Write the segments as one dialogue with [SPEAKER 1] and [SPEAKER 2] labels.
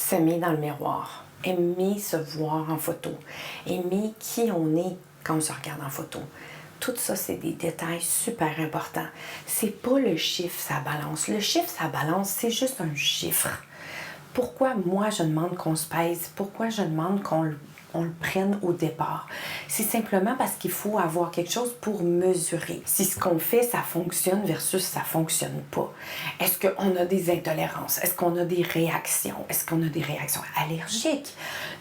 [SPEAKER 1] s'aimer dans le miroir, aimer se voir en photo, aimer qui on est quand on se regarde en photo. Tout ça, c'est des détails super importants. C'est pas le chiffre, ça balance. Le chiffre, ça balance, c'est juste un chiffre. Pourquoi moi je demande qu'on se pèse? Pourquoi je demande qu'on le prenne au départ? C'est simplement parce qu'il faut avoir quelque chose pour mesurer. Si ce qu'on fait, ça fonctionne versus ça fonctionne pas. Est-ce qu'on a des intolérances? Est-ce qu'on a des réactions? Est-ce qu'on a des réactions allergiques?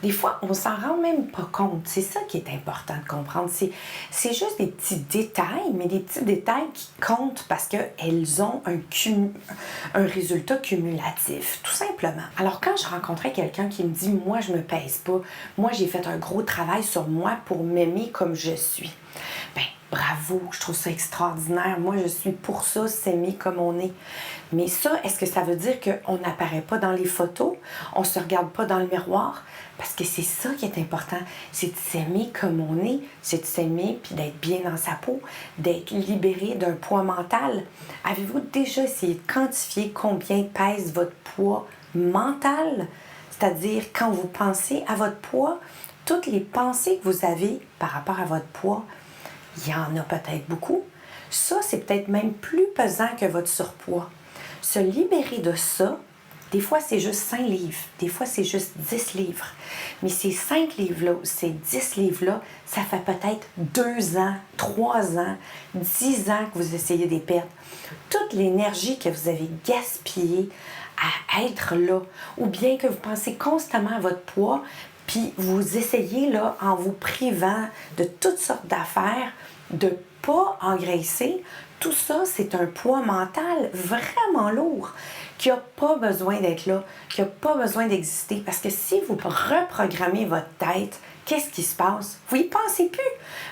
[SPEAKER 1] Des fois, on s'en rend même pas compte. C'est ça qui est important de comprendre. C'est juste des petits détails, mais des petits détails qui comptent parce qu'elles ont un résultat cumulatif, tout simplement. Alors, quand je rencontrais quelqu'un qui me dit « Moi, je me pèse pas. Moi, j'ai fait un gros travail sur moi pour m'aimer comme je suis. » Ben, bravo, je trouve ça extraordinaire. Moi, je suis pour ça, s'aimer comme on est. Mais ça, est-ce que ça veut dire qu'on n'apparaît pas dans les photos? On se regarde pas dans le miroir? Parce que c'est ça qui est important. C'est de s'aimer comme on est. C'est de s'aimer puis d'être bien dans sa peau, d'être libéré d'un poids mental. Avez-vous déjà essayé de quantifier combien pèse votre poids mental? C'est-à-dire, quand vous pensez à votre poids, toutes les pensées que vous avez par rapport à votre poids, il y en a peut-être beaucoup. Ça, c'est peut-être même plus pesant que votre surpoids. Se libérer de ça, des fois, c'est juste 5 livres. Des fois, c'est juste 10 livres. Mais ces 5 livres-là, ces 10 livres-là, ça fait peut-être 2 ans, 3 ans, 10 ans que vous essayez de les perdre. Toute l'énergie que vous avez gaspillée à être là, ou bien que vous pensez constamment à votre poids, puis vous essayez, là, en vous privant de toutes sortes d'affaires, de ne pas engraisser, tout ça, c'est un poids mental vraiment lourd qui n'a pas besoin d'être là, qui n'a pas besoin d'exister. Parce que si vous reprogrammez votre tête, qu'est-ce qui se passe? Vous n'y pensez plus.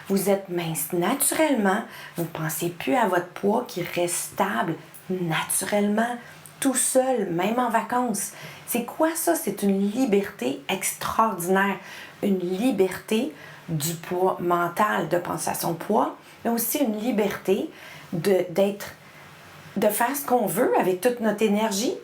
[SPEAKER 1] Vous êtes mince naturellement. Vous ne pensez plus à votre poids qui reste stable naturellement, tout seul, même en vacances. C'est quoi ça? C'est une liberté extraordinaire. Une liberté du poids mental, de penser à son poids, mais aussi une liberté de faire ce qu'on veut avec toute notre énergie.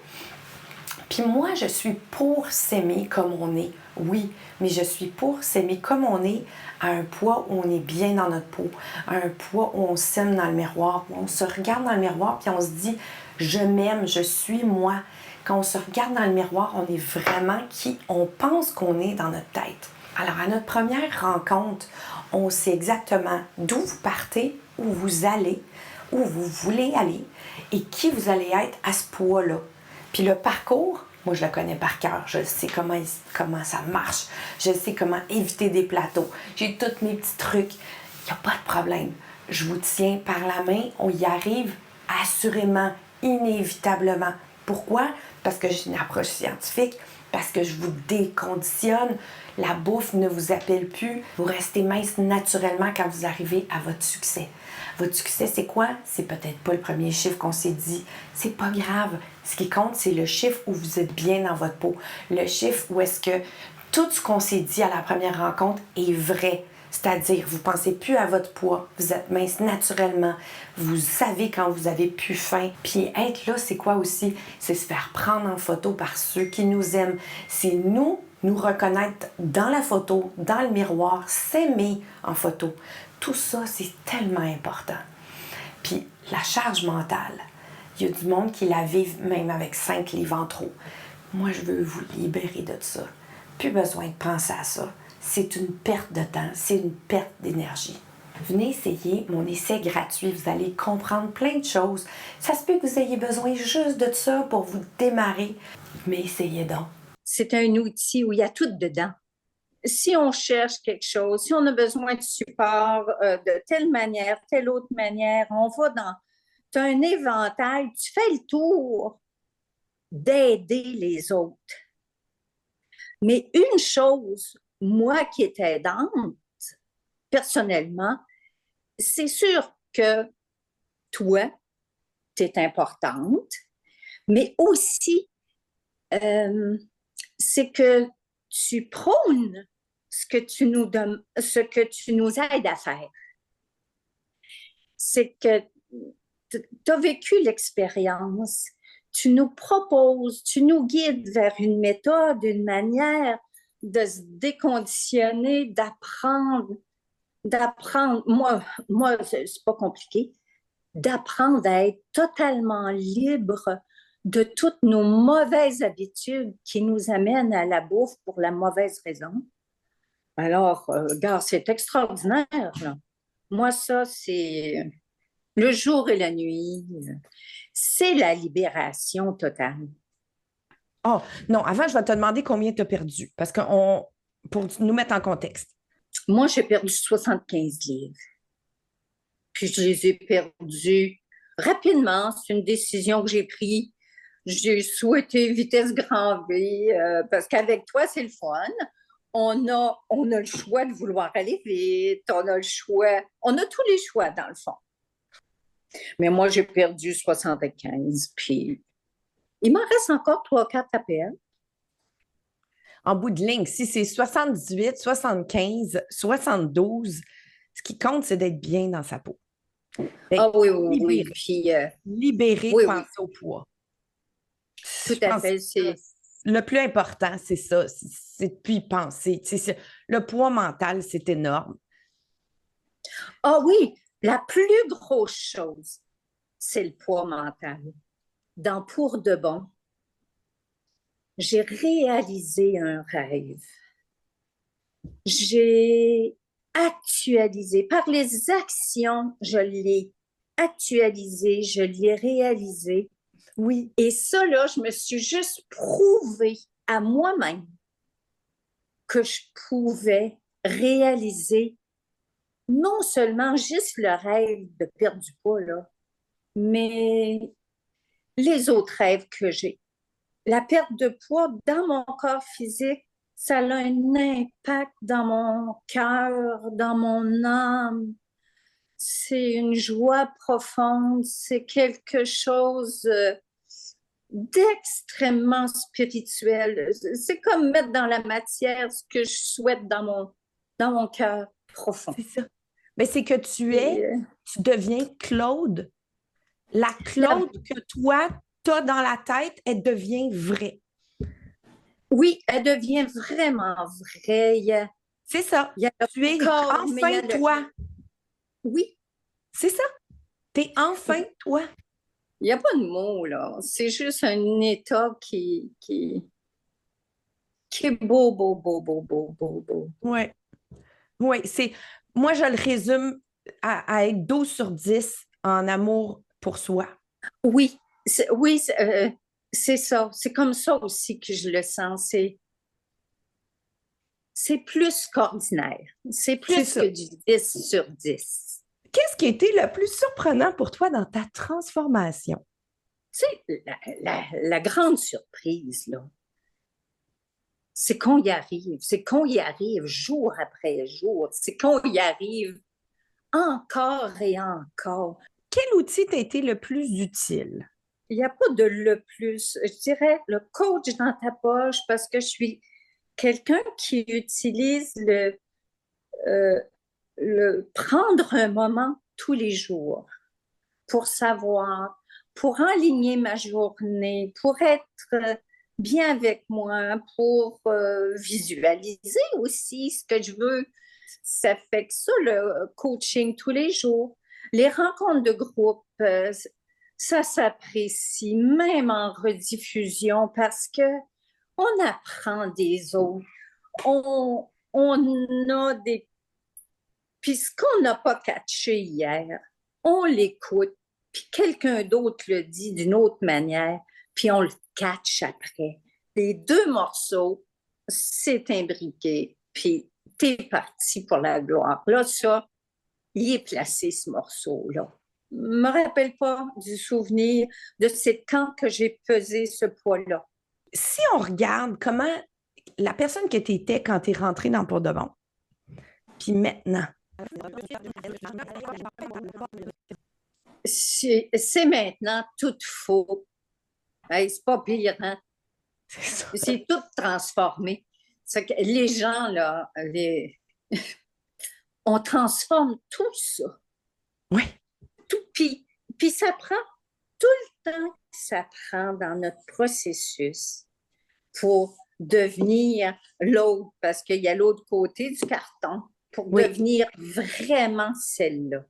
[SPEAKER 1] Puis moi, je suis pour s'aimer comme on est, oui, mais je suis pour s'aimer comme on est à un poids où on est bien dans notre peau, à un poids où on s'aime dans le miroir, où on se regarde dans le miroir puis on se dit « je m'aime, je suis moi ». Quand on se regarde dans le miroir, on est vraiment qui on pense qu'on est dans notre tête. Alors, à notre première rencontre, on sait exactement d'où vous partez, où vous allez, où vous voulez aller et qui vous allez être à ce poids-là. Puis le parcours, moi, je le connais par cœur. Je sais comment ça marche. Je sais comment éviter des plateaux. J'ai tous mes petits trucs. Il n'y a pas de problème. Je vous tiens par la main. On y arrive assurément, inévitablement. Pourquoi? Parce que j'ai une approche scientifique, parce que je vous déconditionne. La bouffe ne vous appelle plus. Vous restez mince naturellement quand vous arrivez à votre succès. Votre succès, c'est quoi? C'est peut-être pas le premier chiffre qu'on s'est dit. C'est pas grave. Ce qui compte, c'est le chiffre où vous êtes bien dans votre peau. Le chiffre où est-ce que tout ce qu'on s'est dit à la première rencontre est vrai. C'est-à-dire, vous ne pensez plus à votre poids, vous êtes mince naturellement, vous savez quand vous avez plus faim. Puis être là, c'est quoi aussi? C'est se faire prendre en photo par ceux qui nous aiment. C'est nous reconnaître dans la photo, dans le miroir, s'aimer en photo. Tout ça, c'est tellement important. Puis la charge mentale, il y a du monde qui la vivent même avec 5 livres en trop. Moi, je veux vous libérer de ça. Plus besoin de penser à ça. C'est une perte de temps, c'est une perte d'énergie. Venez essayer mon essai gratuit, vous allez comprendre plein de choses. Ça se peut que vous ayez besoin juste de ça pour vous démarrer, mais essayez donc.
[SPEAKER 2] C'est un outil où il y a tout dedans. Si on cherche quelque chose, si on a besoin de support de telle manière, telle autre manière, on va dans... Tu as un éventail, tu fais le tour d'aider les autres. Mais une chose, moi qui est aidante, personnellement, c'est sûr que toi, tu es importante, mais aussi, c'est que tu prônes ce que tu nous aides à faire. C'est que tu as vécu l'expérience, tu nous proposes, tu nous guides vers une méthode, une manière de se déconditionner, d'apprendre. Moi, c'est pas compliqué, d'apprendre à être totalement libre de toutes nos mauvaises habitudes qui nous amènent à la bouffe pour la mauvaise raison. Alors, regarde, c'est extraordinaire, là. Moi, ça, c'est le jour et la nuit. C'est la libération totale.
[SPEAKER 3] Oh, non, avant, je vais te demander combien tu as perdu. Parce que pour nous mettre en contexte.
[SPEAKER 2] Moi, j'ai perdu 75 livres. Puis je les ai perdus rapidement. C'est une décision que j'ai prise. J'ai souhaité vitesse grand V parce qu'avec toi, c'est le fun. On a le choix de vouloir aller vite. On a le choix. On a tous les choix, dans le fond. Mais moi, j'ai perdu 75. Puis il m'en reste encore 3-4 à perdre.
[SPEAKER 3] En bout de ligne, si c'est 78, 75, 72, ce qui compte, c'est d'être bien dans sa peau.
[SPEAKER 2] Ah oui, oui, oui.
[SPEAKER 3] Libéré,
[SPEAKER 2] Puis,
[SPEAKER 3] libéré
[SPEAKER 2] oui,
[SPEAKER 3] de
[SPEAKER 2] oui.
[SPEAKER 3] penser au poids.
[SPEAKER 2] Tout à fait. C'est
[SPEAKER 3] le plus important, c'est ça, c'est de plus y penser. Le poids mental, c'est énorme.
[SPEAKER 2] Ah oui, la plus grosse chose, c'est le poids mental. Dans Pour de bon, j'ai réalisé un rêve. J'ai actualisé. Par les actions, je l'ai actualisé, je l'ai réalisé.
[SPEAKER 3] Oui.
[SPEAKER 2] Et ça, là, je me suis juste prouvé à moi-même que je pouvais réaliser non seulement juste le rêve de perdre du poids, là, mais les autres rêves que j'ai. La perte de poids dans mon corps physique, ça a un impact dans mon cœur, dans mon âme. C'est une joie profonde, c'est quelque chose d'extrêmement spirituel. C'est comme mettre dans la matière ce que je souhaite dans mon cœur profond.
[SPEAKER 3] C'est ça. Mais c'est que tu deviens Claude. La Claude que toi, tu as dans la tête, elle devient vraie.
[SPEAKER 2] Oui, elle devient vraiment vraie.
[SPEAKER 3] C'est ça. Tu es
[SPEAKER 2] corps,
[SPEAKER 3] enfin toi.
[SPEAKER 2] Oui.
[SPEAKER 3] C'est ça. Tu es enfin toi.
[SPEAKER 2] Il n'y a pas de mots, là. C'est juste un état qui est beau, beau, beau, beau, beau, beau, beau.
[SPEAKER 3] Oui. Oui, moi, je le résume à être 12 sur 10 en amour pour soi.
[SPEAKER 2] Oui, c'est ça. C'est comme ça aussi que je le sens. C'est plus qu'ordinaire. C'est plus que du 10 sur 10.
[SPEAKER 3] Qu'est-ce qui a été le plus surprenant pour toi dans ta transformation?
[SPEAKER 2] Tu sais, la grande surprise, là, c'est qu'on y arrive. C'est qu'on y arrive jour après jour. C'est qu'on y arrive encore et encore.
[SPEAKER 3] Quel outil t'a été le plus utile?
[SPEAKER 2] Il n'y a pas de le plus. Je dirais le coach dans ta poche parce que je suis quelqu'un qui utilise le prendre un moment tous les jours pour savoir, pour aligner ma journée, pour être bien avec moi, pour visualiser aussi ce que je veux. Ça fait que ça, le coaching tous les jours. Les rencontres de groupe, ça s'apprécie, même en rediffusion, parce que on apprend des autres. On a des... Puis ce qu'on n'a pas catché hier, on l'écoute, puis quelqu'un d'autre le dit d'une autre manière, puis on le catch après. Les deux morceaux, c'est imbriqué, puis t'es parti pour la gloire. Là, ça, il est placé, ce morceau-là. Je ne me rappelle pas du souvenir de c'est quand que j'ai pesé ce poids-là.
[SPEAKER 3] Si on regarde comment la personne que tu étais quand tu es rentrée dans Pour de bon, puis maintenant.
[SPEAKER 2] C'est maintenant tout faux. Hey, c'est pas pire, hein? C'est tout transformé. C'est que les gens, là, on transforme tout ça.
[SPEAKER 3] Oui.
[SPEAKER 2] Tout, puis ça prend tout le temps ça prend dans notre processus pour devenir l'autre, parce qu'il y a l'autre côté du carton, pour devenir vraiment celle-là.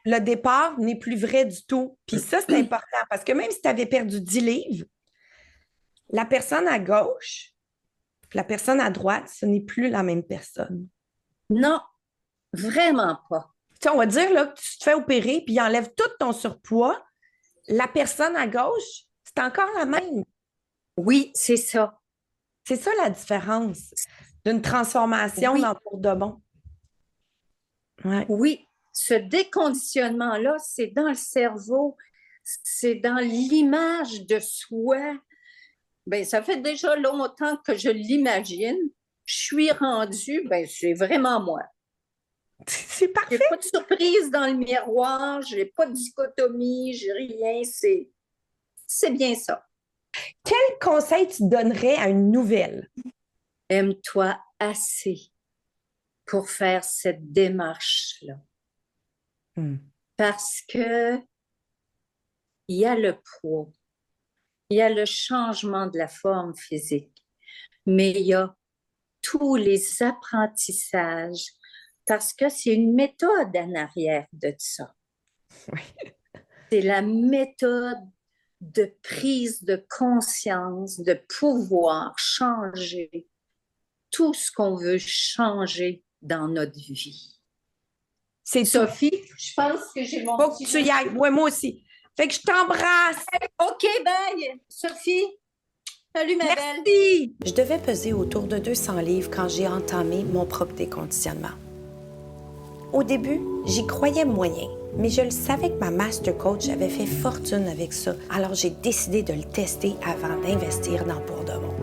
[SPEAKER 3] Le départ n'est plus vrai du tout. Puis ça, c'est important parce que même si tu avais perdu 10 livres, la personne à gauche, la personne à droite, ce n'est plus la même personne.
[SPEAKER 2] Non, vraiment pas.
[SPEAKER 3] Tu sais, on va dire là, que tu te fais opérer puis il enlève tout ton surpoids. La personne à gauche, c'est encore la même.
[SPEAKER 2] Oui, c'est ça.
[SPEAKER 3] C'est ça la différence d'une transformation dans pour de bon. Ouais.
[SPEAKER 2] Oui, ce déconditionnement-là, c'est dans le cerveau, c'est dans l'image de soi. Bien, ça fait déjà longtemps que je l'imagine. Je suis rendue, bien, c'est vraiment moi.
[SPEAKER 3] C'est parfait.
[SPEAKER 2] J'ai pas de surprise dans le miroir, j'ai pas de dichotomie, j'ai rien, c'est bien ça.
[SPEAKER 3] Quel conseil tu donnerais à une nouvelle?
[SPEAKER 2] Aime-toi assez pour faire cette démarche-là. Parce que il y a le poids, il y a le changement de la forme physique, mais il y a tous les apprentissages, parce que c'est une méthode en arrière de ça.
[SPEAKER 3] Oui.
[SPEAKER 2] C'est la méthode de prise de conscience, de pouvoir changer tout ce qu'on veut changer dans notre vie.
[SPEAKER 3] C'est
[SPEAKER 2] Sophie, je pense que j'ai mon
[SPEAKER 3] faut que tu y ailles. Oui, moi aussi. Fait que je t'embrasse.
[SPEAKER 2] OK, bye. Sophie, salut ma belle.
[SPEAKER 3] Merci.
[SPEAKER 1] Je devais peser autour de 200 livres quand j'ai entamé mon propre déconditionnement. Au début, j'y croyais moyen, mais je le savais que ma master coach avait fait fortune avec ça, alors j'ai décidé de le tester avant d'investir dans Pour de bon.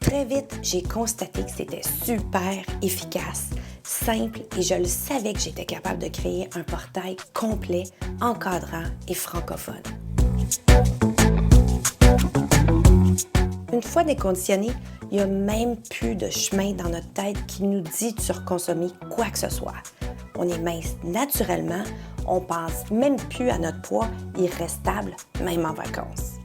[SPEAKER 1] Très vite, j'ai constaté que c'était super efficace, simple et je le savais que j'étais capable de créer un portail complet, encadrant et francophone. Une fois déconditionné, il n'y a même plus de chemin dans notre tête qui nous dit de surconsommer quoi que ce soit. On est mince naturellement, on pense même plus à notre poids, il reste stable, même en vacances.